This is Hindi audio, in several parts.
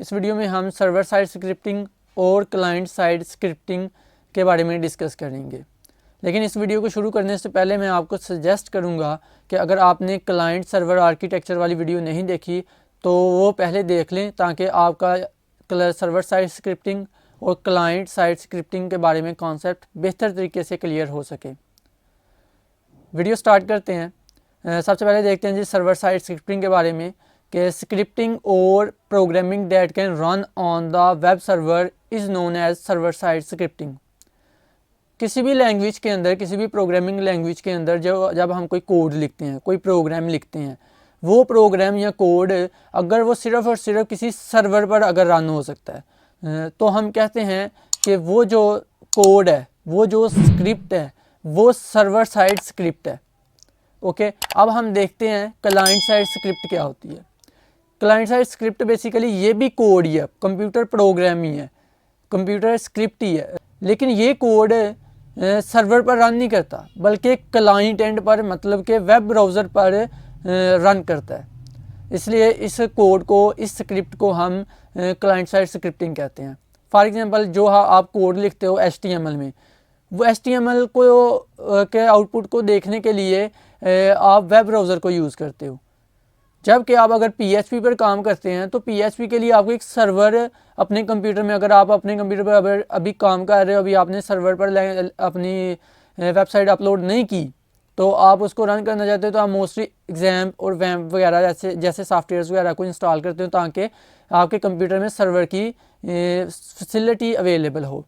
इस वीडियो में हम सर्वर साइड स्क्रिप्टिंग और क्लाइंट साइड स्क्रिप्टिंग के बारे में डिस्कस करेंगे। लेकिन इस वीडियो को शुरू करने से पहले मैं आपको सजेस्ट करूंगा कि अगर आपने क्लाइंट सर्वर आर्किटेक्चर वाली वीडियो नहीं देखी तो वो पहले देख लें, ताकि आपका सर्वर साइड स्क्रिप्टिंग और क्लाइंट साइड स्क्रिप्टिंग के बारे में कॉन्सेप्ट बेहतर तरीके से क्लियर हो सके। वीडियो स्टार्ट करते हैं। सबसे पहले देखते हैं जी सर्वर साइड स्क्रिप्टिंग के बारे में कि स्क्रिप्टिंग और programming that can run on the web server is known as server side scripting. किसी भी लैंग्वेज के अंदर, किसी भी प्रोग्रामिंग लैंग्वेज के अंदर जब हम कोई कोड लिखते हैं, कोई प्रोग्राम लिखते हैं, वो प्रोग्राम या कोड अगर वो सिर्फ़ और सिर्फ किसी सर्वर पर अगर रन हो सकता है तो हम कहते हैं कि वो जो कोड है, वो जो स्क्रिप्ट है, वो सर्वर साइड स्क्रिप्ट है। ओके, अब हम देखते हैं क्लाइंट साइड स्क्रिप्ट क्या होती है। क्लाइंट साइड स्क्रिप्ट बेसिकली ये भी कोड ही है, कंप्यूटर प्रोग्राम ही है, कंप्यूटर स्क्रिप्ट ही है, लेकिन ये कोड सर्वर पर रन नहीं करता बल्कि क्लाइंट एंड पर, मतलब कि वेब ब्राउज़र पर रन करता है। इसलिए इस कोड को, इस स्क्रिप्ट को हम क्लाइंट साइड स्क्रिप्टिंग कहते हैं। फॉर एग्जांपल जो आप कोड लिखते हो HTML में, वो HTML को के आउटपुट को देखने के लिए आप वेब ब्राउज़र को यूज़ करते हो। जबकि आप अगर PHP पर काम करते हैं तो PHP के लिए आपको एक सर्वर अपने कंप्यूटर में, अगर आप अपने कंप्यूटर पर अभी काम कर रहे हो, अभी आपने सर्वर पर अपनी वेबसाइट अपलोड नहीं की, तो आप उसको रन करना चाहते हो तो आप मोस्टली एग्जाम्प और वैम्प वगैरह जैसे सॉफ्टवेयर्स वगैरह को इंस्टॉल करते हो ताकि आपके कंप्यूटर में सर्वर की फैसिलिटी अवेलेबल हो।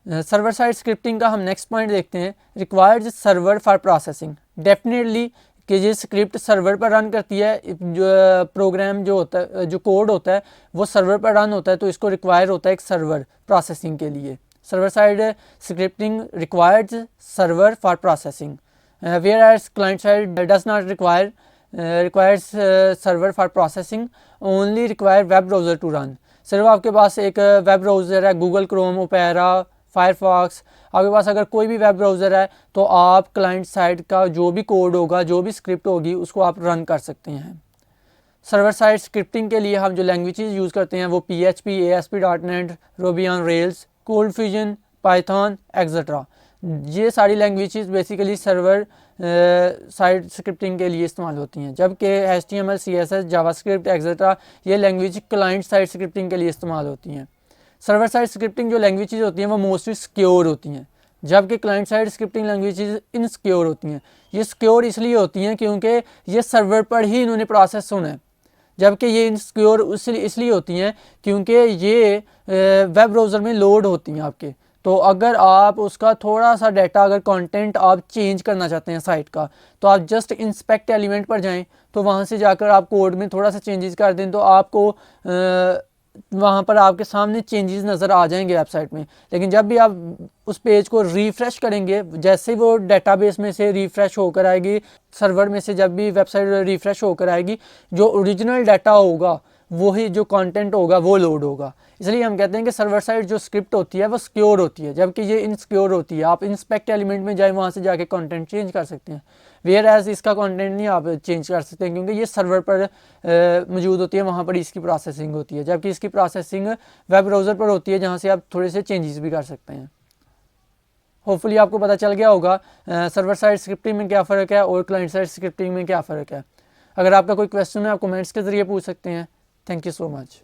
सर्वर साइड स्क्रिप्टिंग का हम नेक्स्ट पॉइंट देखते हैं, required server for processing. Definitely कि ये स्क्रिप्ट सर्वर पर रन करती है, जो प्रोग्राम जो होता है, जो कोड होता है वो सर्वर पर रन होता है, तो इसको रिक्वायर होता है एक सर्वर प्रोसेसिंग के लिए। Server side scripting required server for processing, whereas client side does not requires server for processing, only require web browser to run. सिर्फ आपके पास एक वेब ब्राउज़र है, गूगल क्रोम, ओपेरा, फायरफॉक्स, आपके पास अगर कोई भी वेब ब्राउज़र है तो आप क्लाइंट साइड का जो भी कोड होगा, जो भी स्क्रिप्ट होगी, उसको आप रन कर सकते हैं। सर्वर साइड स्क्रिप्टिंग के लिए हम जो लैंग्वेजेस यूज़ करते हैं वो PHP, ASP.NET, Ruby on Rails, cold fusion, Python etcetera. ये सारी languages basically server side scripting के लिए इस्तेमाल होती हैं, जबकि HTML, CSS, जावास्क्रिप्ट एक्सेट्रा ये लैंग्वेज क्लाइंट साइड स्क्रिप्टिंग के लिए इस्तेमाल होती हैं। सर्वर साइड स्क्रिप्टिंग जो लैंग्वेजेस होती हैं वो मोस्टली सिक्योर होती हैं, जबकि client side scripting languages insecure होती हैं। ये सिक्योर इसलिए होती हैं क्योंकि ये सर्वर पर ही इन्होंने प्रोसेस होना है, जबकि ये इनसिक्योर इसलिए होती हैं क्योंकि ये वेब ब्राउज़र में लोड होती हैं आपके। तो अगर आप उसका थोड़ा सा डाटा, अगर कंटेंट आप चेंज करना चाहते हैं साइट का, तो आप जस्ट इंस्पेक्ट एलिमेंट पर जाएं, तो वहाँ से जाकर आप कोड में थोड़ा सा चेंजेस कर दें तो आपको वहाँ पर आपके सामने चेंजेस नज़र आ जाएंगे वेबसाइट में। लेकिन जब भी आप उस पेज को रिफ़्रेश करेंगे, जैसे वो डेटाबेस में से रिफ़्रेश होकर आएगी, सर्वर में से जब भी वेबसाइट रिफ़्रेश होकर आएगी, जो ओरिजिनल डाटा होगा, वही जो कंटेंट होगा वो लोड होगा। इसलिए हम कहते हैं कि सर्वर साइड जो स्क्रिप्ट होती है वो सिक्योर होती है, जबकि ये इनसिक्योर होती है। आप इंस्पेक्ट एलिमेंट में जाए, वहाँ से जाके कंटेंट चेंज कर सकते हैं, वेयर एज इसका कंटेंट नहीं आप चेंज कर सकते क्योंकि ये सर्वर पर मौजूद होती है, वहाँ पर इसकी प्रोसेसिंग होती है, जबकि इसकी प्रोसेसिंग वेब ब्राउज़र पर होती है, जहाँ से आप थोड़े से चेंजेस भी कर सकते हैं। होपफुली आपको पता चल गया होगा सर्वर साइड स्क्रिप्टिंग में क्या फ़र्क है और क्लाइंट साइड स्क्रिप्टिंग में क्या फ़र्क है। अगर आपका कोई क्वेश्चन है आप कमेंट्स के ज़रिए पूछ सकते हैं। Thank you so much.